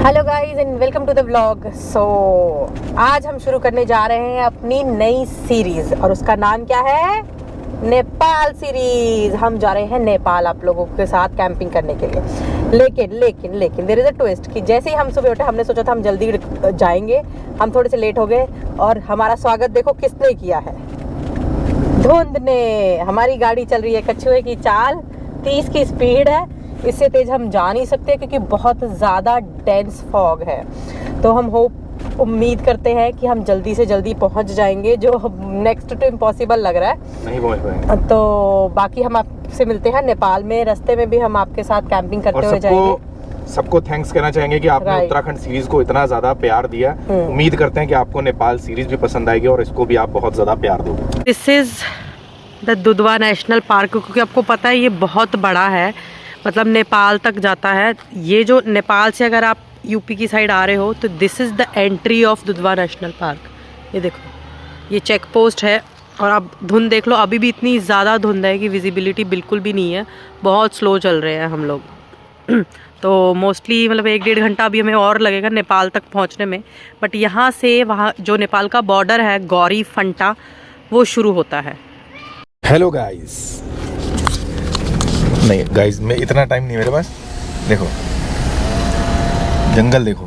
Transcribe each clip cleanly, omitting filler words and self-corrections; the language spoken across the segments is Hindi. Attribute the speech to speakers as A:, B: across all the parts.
A: Hello guys and welcome to the vlog. आज हम शुरू करने जा रहे हैं अपनी नई सीरीज और उसका नाम क्या है? नेपाल सीरीज। हम जा रहे हैं नेपाल आप लोगों के साथ कैंपिंग करने के लिए। लेकिन देयर इज अ ट्विस्ट कि जैसे ही हम सुबह उठे हमने सोचा था हम जल्दी जाएंगे, हम थोड़े से लेट हो गए और हमारा स्वागत देखो किसने किया है? धुंध ने। हमारी गाड़ी चल रही है कछुए की चाल, 30 की स्पीड है, इससे तेज हम जा नहीं सकते क्योंकि बहुत ज़्यादा डेंस फॉग है। तो हम उम्मीद करते हैं कि हम जल्दी से जल्दी पहुंच जाएंगे, जो नेक्स्ट टू इम्पॉसिबल लग रहा है।
B: नहीं पहुंच पाएंगे।
A: तो बाकी हम आपसे मिलते हैं नेपाल में, रास्ते में भी हम आपके साथ कैंपिंग करते हुए जाएंगे।
B: सबको थैंक्स कहना चाहेंगे कि आपने उत्तराखंड सीरीज को इतना ज्यादा प्यार दिया। उम्मीद करते हैं कि आपको नेपाल सीरीज भी पसंद आएगी और इसको भी आप बहुत ज्यादा प्यार दोगे।
A: This is the Dudhwa national park, क्योंकि आपको पता है ये बहुत बड़ा है, मतलब नेपाल तक जाता है। ये जो नेपाल से अगर आप यूपी की साइड आ रहे हो तो this is the entry of Dudhwa national park. ये देखो, ये चेक पोस्ट है और आप धुंध देख लो, अभी भी इतनी ज़्यादा धुंध है कि विजिबिलिटी बिल्कुल भी नहीं है। बहुत स्लो चल रहे हैं हम लोग तो मोस्टली मतलब 1-1.5 घंटा अभी हमें और लगेगा नेपाल तक पहुंचने में। बट यहाँ से वहाँ जो नेपाल का बॉर्डर है गौरी फंटा, वो शुरू होता है।
B: हेलो गाइस, नहीं गाइस मैं इतना टाइम नहीं मेरे पास। देखो जंगल, देखो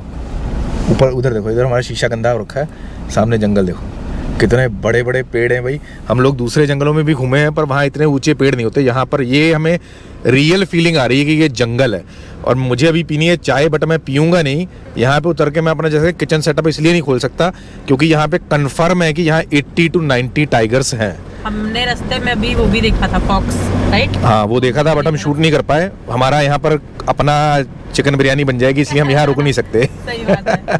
B: ऊपर, उधर देखो, इधर हमारा शीशा गंदा रखा है, सामने जंगल देखो कितने बड़े बड़े पेड़ हैं भाई। हम लोग दूसरे जंगलों में भी घूमे हैं पर वहाँ इतने ऊंचे पेड़ नहीं होते। यहाँ पर ये हमें रियल फीलिंग आ रही है कि ये जंगल है। और मुझे अभी पीनी है चाय, बट मैं पीऊँगा नहीं। यहाँ पे उतर के मैं अपना जैसे किचन सेटअप इसलिए नहीं खोल सकता क्योंकि यहाँ पे कन्फर्म है कि यहाँ 80 to 90 टाइगर्स हैं।
A: हमने रास्ते में अभी वो भी देखा था, फॉक्स, राइट?
B: हाँ वो देखा था, बट हम शूट नहीं कर पाए। हमारा यहाँ पर अपना चिकन बिरयानी बन जाएगी, इसलिए हम यहाँ रुक नहीं सकते।
A: सही बात है।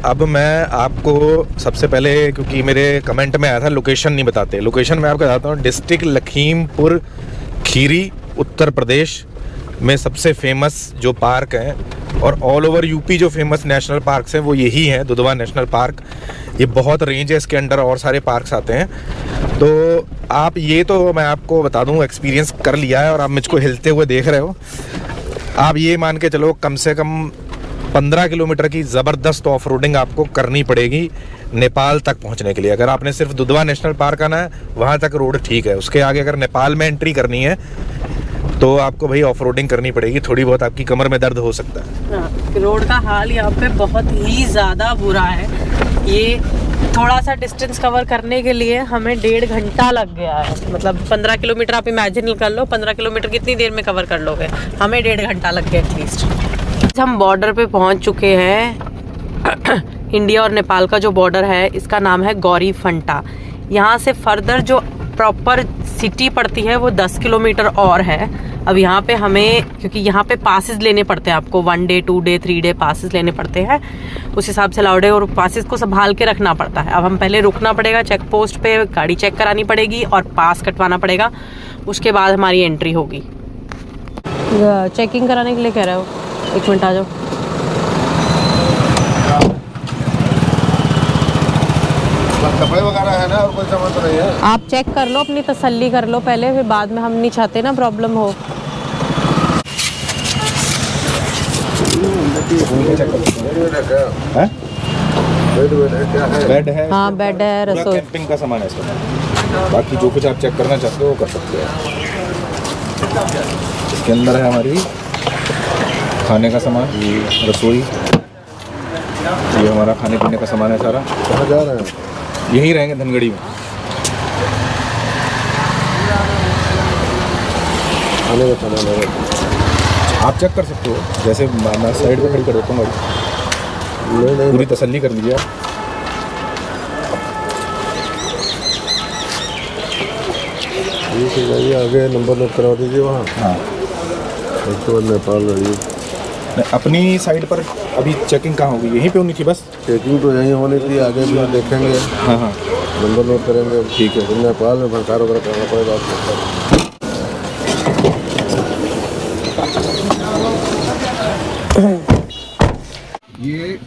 B: अब मैं आपको सबसे पहले, क्योंकि मेरे कमेंट में आया था लोकेशन नहीं बताते, लोकेशन मैं आपको बताता हूँ। डिस्ट्रिक्ट लखीमपुर खीरी, उत्तर प्रदेश में सबसे फेमस जो पार्क हैं और ऑल ओवर यूपी जो फेमस नेशनल पार्क्स हैं वो यही हैं, दुधवा नेशनल पार्क। ये बहुत रेंज है, इसके अंडर और सारे पार्क्स आते हैं। तो आप ये तो मैं आपको बता दूं एक्सपीरियंस कर लिया है और आप मुझको हिलते हुए देख रहे हो। आप ये मान के चलो कम से कम 15 किलोमीटर की ज़बरदस्त ऑफ रोडिंग आपको करनी पड़ेगी नेपाल तक पहुंचने के लिए। अगर आपने सिर्फ दुधवा नेशनल पार्क आना है वहाँ तक रोड ठीक है, उसके आगे अगर नेपाल में एंट्री करनी है तो आपको भाई ऑफ रोडिंग करनी पड़ेगी। थोड़ी बहुत आपकी कमर में दर्द हो सकता है।
A: रोड का हाल यहाँ पे बहुत ही ज़्यादा बुरा है। ये थोड़ा सा डिस्टेंस कवर करने के लिए हमें 1.5 घंटा लग गया है। मतलब 15 किलोमीटर आप इमेजिन कर लो, 15 किलोमीटर कितनी देर में कवर कर लोगे? हमें 1.5 घंटा लग गया एटलीस्ट। हम बॉर्डर पे पहुँच चुके हैं। इंडिया और नेपाल का जो बॉर्डर है इसका नाम है गौरी फंटा। यहाँ से फर्दर जो प्रॉपर सिटी पड़ती है वो 10 किलोमीटर और है। अब यहाँ पे हमें, क्योंकि यहाँ पे पासेस लेने पड़ते हैं आपको, 1 डे 2 डे 3 डे पासेस लेने पड़ते हैं, उस हिसाब से अलाउड है और पासेस को संभाल के रखना पड़ता है। अब हम पहले रुकना पड़ेगा चेक पोस्ट पे, गाड़ी चेक करानी पड़ेगी और पास कटवाना पड़ेगा, उसके बाद हमारी एंट्री होगी। चेकिंग कराने के लिए कह रहे हो? 1 मिनट आ जाओ।
C: कपड़े वगैरह है ना, और कोई सामान तो नहीं है?
A: आप चेक कर लो, अपनी तसल्ली कर लो पहले, फिर बाद में हम नहीं चाहते ना प्रॉब्लम हो।
B: बेड है,
A: हाँ बेड है, रसोई,
B: कैंपिंग का सामान है इसमें। बाकी जो कुछ आप चेक करना चाहते हो वो कर सकते हो। इसके अंदर है हमारी खाने का सामान, रसोई, ये हमारा खाने पीने का सामान है सारा।
C: कहाँ जा रहे हैं?
B: यहीं रहेंगे धनगढ़ी में।
C: खाने का सामान है,
B: आप चेक कर सकते हो, जैसे मैं साइड पे खड़ी कर देता हूँ गाड़ी,
C: नहीं
B: पूरी तसल्ली कर लीजिए आप।
C: ठीक है, जाइए आगे नंबर नोट करवा दीजिए वहाँ।
B: हाँ,
C: उसके बाद नेपाल रहिए।
B: अपनी साइड पर अभी चेकिंग कहाँ होगी? यहीं पे होनी थी बस।
C: चेकिंग तो यहीं होनी थी, आगे भी देखेंगे,
B: हाँ हाँ
C: नंबर नोट करेंगे।
B: ठीक है।
C: तो नेपाल में भंडार वगैरह करना पड़ेगा आपको।
B: ये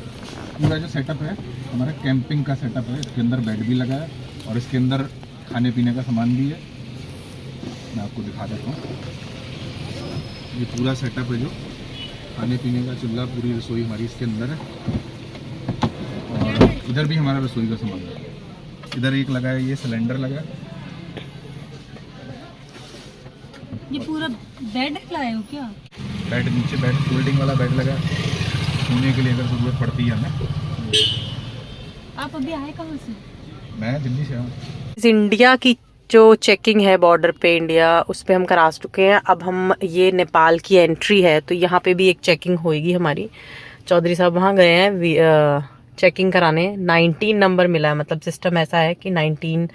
B: पूरा जो सेटअप है हमारा कैंपिंग का सेटअप है। इसके अंदर बेड भी लगा है और इसके अंदर खाने पीने का सामान भी है। मैं आपको दिखा देता हूँ, ये पूरा सेटअप है जो खाने पीने का चूल्हा, पूरी रसोई हमारी इसके अंदर है। और इधर भी हमारा रसोई का सामान है। इधर एक लगा है, ये सिलेंडर लगा है।
D: ये पूरा बेड लाए हो क्या?
B: बेड, नीचे बेड, फोल्डिंग वाला बेड लगा है, सोने के लिए अगर ज़रूरत पड़ती है हमें।
D: आप अभी आए कहाँ से?
B: मैं दिल्ली से हूँ।
A: इंडिया की जो चेकिंग है बॉर्डर पे इंडिया, उस पे हम करा चुके हैं। अब हम ये नेपाल की एंट्री है, तो यहाँ पे भी एक चेकिंग होएगी हमारी। चौधरी साहब वहाँ गए हैं चेकिंग कराने। 19 नंबर मिला है, मतलब सिस्टम ऐसा है कि 19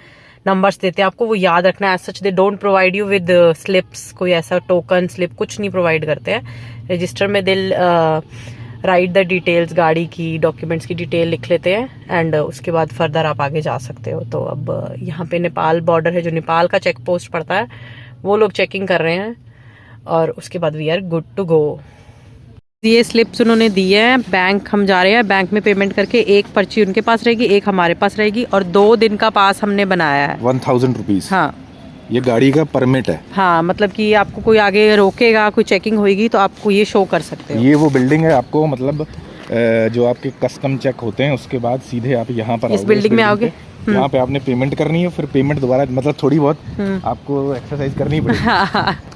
A: नंबर्स देते हैं आपको, वो याद रखना है। सच they don't provide you with slips, कोई ऐसा टोकन स्लिप कुछ नहीं प्रोवाइड करते हैं। रजिस्टर में दिल राइट द डिटेल्स, गाड़ी की डॉक्यूमेंट्स की डिटेल लिख लेते हैं एंड उसके बाद फर्दर आप आगे जा सकते हो। तो अब यहाँ पे नेपाल बॉर्डर है, जो नेपाल का चेक पोस्ट पड़ता है, वो लोग चेकिंग कर रहे हैं और उसके बाद we are good to go. ये स्लिप्स उन्होंने दिए हैं। बैंक हम जा रहे हैं, बैंक में पेमेंट करके एक पर्ची उनके पास रहेगी, एक हमारे पास रहेगी, और 2 दिन का पास हमने बनाया है।
B: 1000 रुपीज़।
A: हाँ,
B: ये गाड़ी का परमिट है।
A: हाँ, मतलब कि आपको कोई आगे रोकेगा, कोई चेकिंग होगी तो आपको ये शो कर सकते हो।
B: ये वो बिल्डिंग है, आपको मतलब जो आपके कस्टम चेक होते हैं उसके बाद सीधे आप यहाँ पर
A: इस बिल्डिंग में आओगे,
B: यहाँ पे आपने पेमेंट करनी है, फिर पेमेंट दोबारा मतलब थोड़ी बहुत आपको एक्सरसाइज करनी पड़ेगी।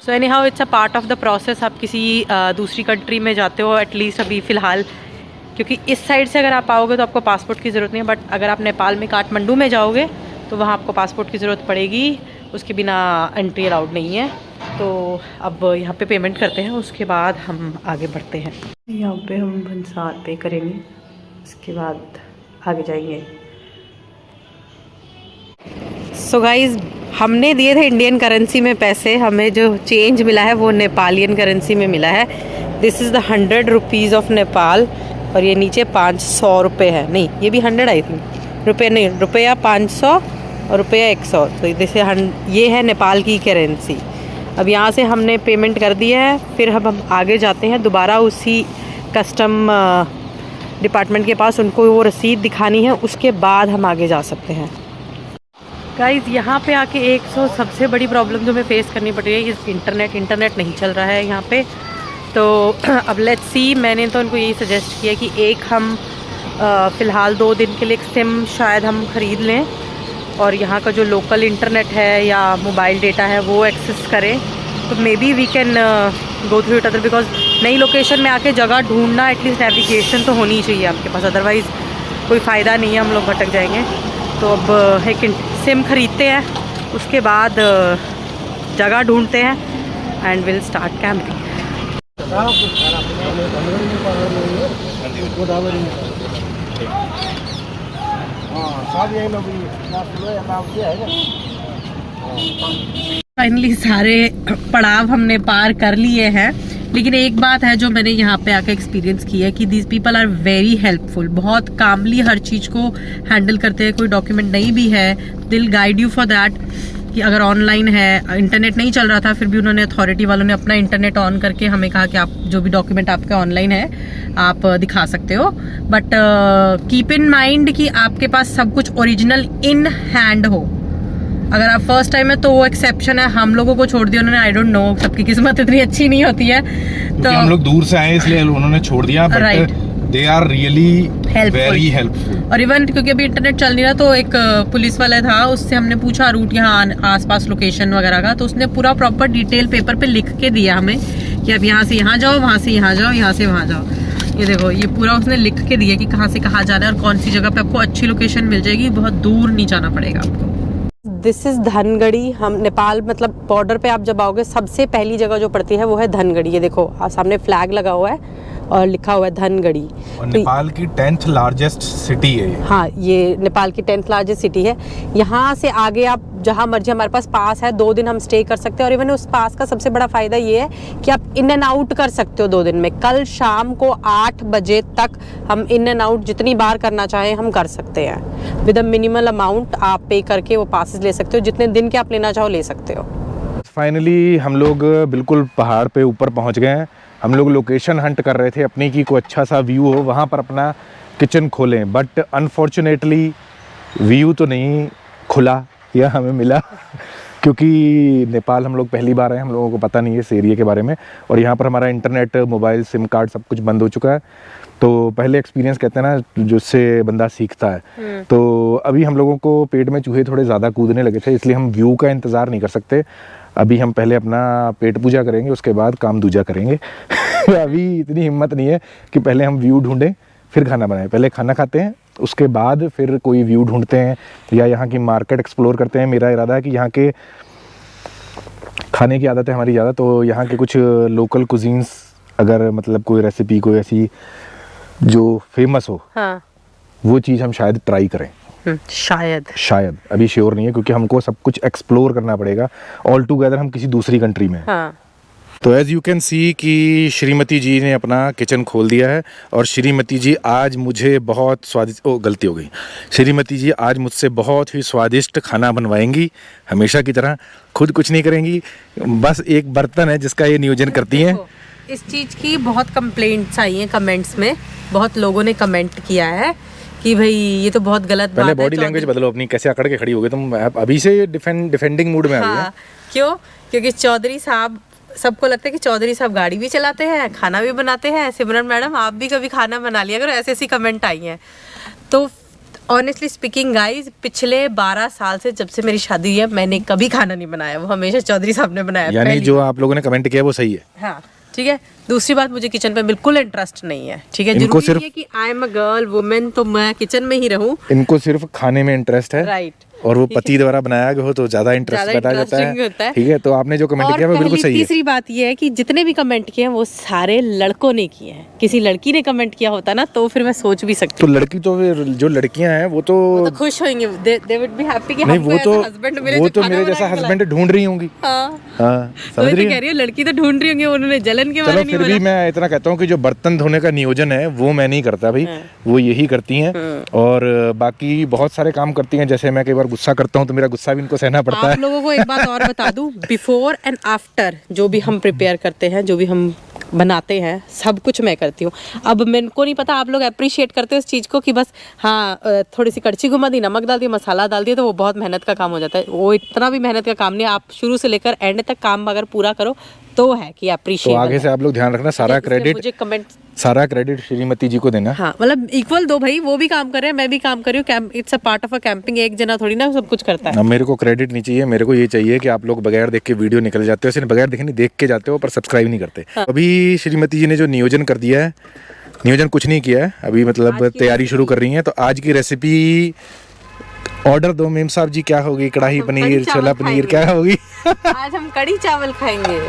A: So any how it's a part of the process. आप किसी दूसरी कंट्री में जाते हो, एटलीस्ट अभी फ़िलहाल, क्योंकि इस साइड से अगर आप आओगे तो आपको पासपोर्ट की ज़रूरत नहीं है, बट अगर आप नेपाल में काठमांडू में जाओगे तो वहाँ आपको पासपोर्ट की ज़रूरत पड़ेगी, उसके बिना एंट्री अलाउड नहीं है। तो अब यहाँ पे पेमेंट करते हैं, उसके बाद हम आगे बढ़ते हैं। यहाँ पे हम भंसार पे करेंगे, उसके बाद आगे जाएंगे। सो गाइज, हमने दिए थे इंडियन करेंसी में पैसे, हमें जो चेंज मिला है वो नेपालियन करेंसी में मिला है। This is the 100 rupees of Nepal, और ये नीचे 500 रुपये है। नहीं, ये भी 100 आई थी, रुपये नहीं, रुपया 500 और रुपया 100। तो जैसे ये है नेपाल की करेंसी। अब यहाँ से हमने पेमेंट कर दिया है, फिर हम आगे जाते हैं दोबारा उसी कस्टम डिपार्टमेंट के पास, उनको वो रसीद दिखानी है, उसके बाद हम आगे जा सकते हैं। गाइज़, यहाँ पे आके एक सबसे बड़ी प्रॉब्लम जो हमें फेस करनी पड़ रही है, इस इंटरनेट नहीं चल रहा है यहाँ पे। तो अब लेट्स सी, मैंने तो उनको यही सजेस्ट किया कि एक हम फ़िलहाल 2 दिन के लिए एक सिम शायद हम ख़रीद लें, और यहाँ का जो लोकल इंटरनेट है या मोबाइल डेटा है वो एक्सेस करें। तो maybe we can go through it other, because नई लोकेशन में आके जगह ढूंढना, एटलीस्ट नेविगेशन तो होनी चाहिए आपके पास, अदरवाइज़ कोई फ़ायदा नहीं है, हम लोग भटक जाएंगे। तो अब एक सिम ख़रीदते हैं, उसके बाद जगह ढूंढते हैं and will start camping. Finally सारे पड़ाव हमने पार कर लिए हैं, लेकिन एक बात है जो मैंने यहाँ पे आकर एक्सपीरियंस की है कि these people are very helpful, बहुत कामली हर चीज़ को हैंडल करते हैं। कोई डॉक्यूमेंट नहीं भी है, दिल गाइड यू फॉर दैट। कि अगर ऑनलाइन है, इंटरनेट नहीं चल रहा था, फिर भी उन्होंने, अथॉरिटी वालों ने अपना इंटरनेट ऑन करके हमें कहा कि आप जो भी डॉक्यूमेंट आपका ऑनलाइन है आप दिखा सकते हो, बट कीप इन माइंड कि आपके पास सब कुछ ओरिजिनल इन हैंड हो। अगर आप फर्स्ट टाइम है तो वो एक्सेप्शन है, हम लोगों को छोड़ दिया उन्होंने। आई डोंट नो, सबकी किस्मत इतनी अच्छी नहीं होती है, तो
B: हम लोग दूर से आए इसलिए उन्होंने छोड़ दिया, but they are really very helpful.
A: और इवन क्योंकि अभी इंटरनेट चल नहीं रहा, तो एक पुलिस वाला था, उससे हमने पूछा रूट यहाँ आसपास लोकेशन वगैरह का, तो उसने पूरा प्रॉपर डिटेल पेपर पे लिख के दिया हमें कि अब यहाँ से यहाँ जाओ, वहाँ से यहाँ जाओ, यहाँ से वहाँ जाओ। ये देखो, ये पूरा उसने लिख के दिया कि कहाँ से कहाँ जाना है और कौन सी जगह पे आपको अच्छी लोकेशन मिल जाएगी, बहुत दूर नहीं जाना पड़ेगा आपको। This is Dhangadhi. हम नेपाल, मतलब बॉर्डर पे आप जब आओगे सबसे पहली जगह जो पड़ती है वो है धनगढ़ी। ये देखो सामने फ्लैग लगा हुआ है और लिखा हुआ है धनगढ़ी।
B: और नेपाल की 10th लार्जेस्ट सिटी है ये।
A: हाँ, ये नेपाल की 10th लार्जेस्ट सिटी है। यहाँ से आगे आप जहाँ मर्जी, हमारे पास पास है, 2 दिन हम स्टे कर सकते हैं। और इवन उस पास का सबसे बड़ा फ़ायदा ये है कि आप इन एंड आउट कर सकते हो 2 दिन में। कल शाम को 8 बजे तक हम इन एंड आउट जितनी बार करना चाहें हम कर सकते हैं। विद अ मिनिमल अमाउंट आप पे करके वो पासेस ले सकते हो, जितने दिन के आप लेना चाहो ले सकते हो।
B: फाइनली हम लोग बिल्कुल पहाड़ पे ऊपर पहुंच गए हैं। हम लोग लोकेशन हंट कर रहे थे अपनी की कोई अच्छा सा व्यू हो, वहाँ पर अपना किचन खोलें, बट अनफॉर्चुनेटली व्यू तो नहीं खुला या हमें मिला। क्योंकि नेपाल हम लोग पहली बार आए, हम लोगों को पता नहीं है इस एरिया के बारे में, और यहाँ पर हमारा इंटरनेट, मोबाइल, सिम कार्ड सब कुछ बंद हो चुका है। तो पहले एक्सपीरियंस कहते हैं ना, जिससे बंदा सीखता है। तो अभी हम लोगों को पेट में चूहे थोड़े ज़्यादा कूदने लगे थे, इसलिए हम व्यू का इंतज़ार नहीं कर सकते। अभी हम पहले अपना पेट पूजा करेंगे, उसके बाद काम दूजा करेंगे। अभी इतनी हिम्मत नहीं है कि पहले हम व्यू ढूंढें फिर खाना बनाएं। पहले खाना खाते हैं, उसके बाद फिर कोई व्यू ढूंढते हैं या यहाँ की मार्केट एक्सप्लोर करते हैं। मेरा इरादा है कि यहाँ के खाने की आदत है हमारी ज़्यादा, तो यहाँ के कुछ लोकल कुजीन्स, अगर मतलब कोई रेसिपी, कोई ऐसी जो फेमस हो,
A: हाँ।
B: वो चीज़ हम शायद ट्राई करें। शायद अभी श्योर नहीं है, क्योंकि हमको सब कुछ एक्सप्लोर करना पड़ेगा। ऑल टुगेदर हम किसी दूसरी कंट्री में हैं।
A: हाँ।
B: तो एज़ यू कैन सी कि श्रीमती जी ने अपना किचन खोल दिया है, और श्रीमती जी आज मुझे बहुत स्वादिष्ट, गलती हो गई, श्रीमती जी आज मुझसे बहुत ही स्वादिष्ट खाना बनवाएंगी, हमेशा की तरह। खुद कुछ नहीं करेंगी, बस एक बर्तन है जिसका ये नियोजन करती हैं।
A: इस चीज़ की बहुत कंप्लेंट्स आई हैं कमेंट्स में, बहुत लोगों ने कमेंट किया है कि भाई ये तो बहुत गलत बात है।
B: पहले बॉडी लैंग्वेज बदलो अपनी, कैसे अकड़ के खड़ी हो गई तुम, अभी से डिफेंडिंग मूड में आ गई है।
A: क्यों? क्योंकि चौधरी साहब, सबको लगता है कि चौधरी साहब गाड़ी भी चलाते हैं, खाना भी बनाते हैं। सिमरन मैडम आप भी कभी खाना बना लिया करो, ऐसी कमेंट आई हैं। तो ऑनेस्टली स्पीकिंग गाइज, पिछले 12 साल से जब से मेरी शादी हुई है, मैंने कभी खाना नहीं बनाया, वो हमेशा चौधरी साहब ने बनाया।
B: यानी जो आप लोगों ने कमेंट किया वो सही है।
A: हाँ, ठीक है। दूसरी बात, मुझे किचन पे बिल्कुल इंटरेस्ट नहीं है, ठीक है।
B: इनको
A: जरूरी
B: सिर्फ
A: नहीं है कि I am a girl women तो मैं किचन में ही रहूं।
B: इनको सिर्फ खाने में इंटरेस्ट है,
A: राइट।
B: और वो पति द्वारा बनाया गया हो तो ज्यादा इंटरेस्ट बताया जाता है। ठीक है, तो आपने जो कमेंट किया वो बिल्कुल सही है।
A: तीसरी बात ये है कि जितने भी कमेंट किए हैं वो सारे लड़कों ने किए हैं। किसी लड़की ने कमेंट किया होता ना तो फिर मैं सोच भी सकती।
B: तो लड़की तो फिर, जो लड़कियां हैं वो तो
A: खुश होंगे, दे वुड बी हैप्पी कि
B: नहीं, वो तो
A: हस्बैंड मिले,
B: वो तो मेरे जैसा हस्बैंड ढूंढ रही होंगी।
A: हाँ,
B: समझ रही
A: कह रही हूँ, लड़की तो ढूंढ रही होंगी, उन्होंने जलन के बारे में नहीं
B: बोला। फिर भी मैं इतना कहता हूँ कि जो बर्तन धोने का नियोजन है वो मैं नहीं करता भाई, वो यही करती हैं। और बाकी बहुत सारे काम करती हैं, जैसे मैं कई बार गुस्सा करता हूँ तो मेरा गुस्सा भी इनको सहना पड़ता है।
A: आप लोगों को एक बात और बता दूं, बिफोर एंड आफ्टर जो भी हम प्रिपेयर करते हैं, जो भी हम बनाते हैं, सब कुछ मैं करती हूँ। अब मेरे को नहीं पता आप लोग अप्रिशिएट करते हो इस चीज़ को कि बस हाँ थोड़ी सी कड़छी घुमा दी, नमक डाल दिया, मसाला डाल दिया, तो वो बहुत मेहनत का काम हो जाता है। वो इतना भी मेहनत का काम नहीं, आप शुरू से लेकर एंड तक काम अगर पूरा करो तो है कि अप्रिशिएट।
B: तो आगे से आप लोग ध्यान रखना, सारा क्रेडिट श्रीमती जी को देना।
A: हाँ, मतलब इक्वल दो भाई, वो भी काम कर रहे हैं, मैं भी काम कर रही हूँ। It's a part of a camping, एक जना थोड़ी ना सब कुछ करता है।
B: अब मेरे को क्रेडिट नहीं चाहिए, मेरे को ये चाहिए कि आप लोग बगैर देख के वीडियो निकल जाते हो, सिर्फ बगैर देखे नहीं, देख के जाते हो पर सब्सक्राइब नहीं करते।
A: हाँ।
B: अभी श्रीमती जी ने जो नियोजन कर दिया है, नियोजन कुछ नहीं किया है अभी, मतलब तैयारी शुरू कर रही है। तो आज की रेसिपी ऑर्डर दो मेम साहब जी, क्या होगी? कढ़ाई पनीर, छोला पनीर, क्या होगी?
A: आज हम कढ़ी चावल खाएंगे।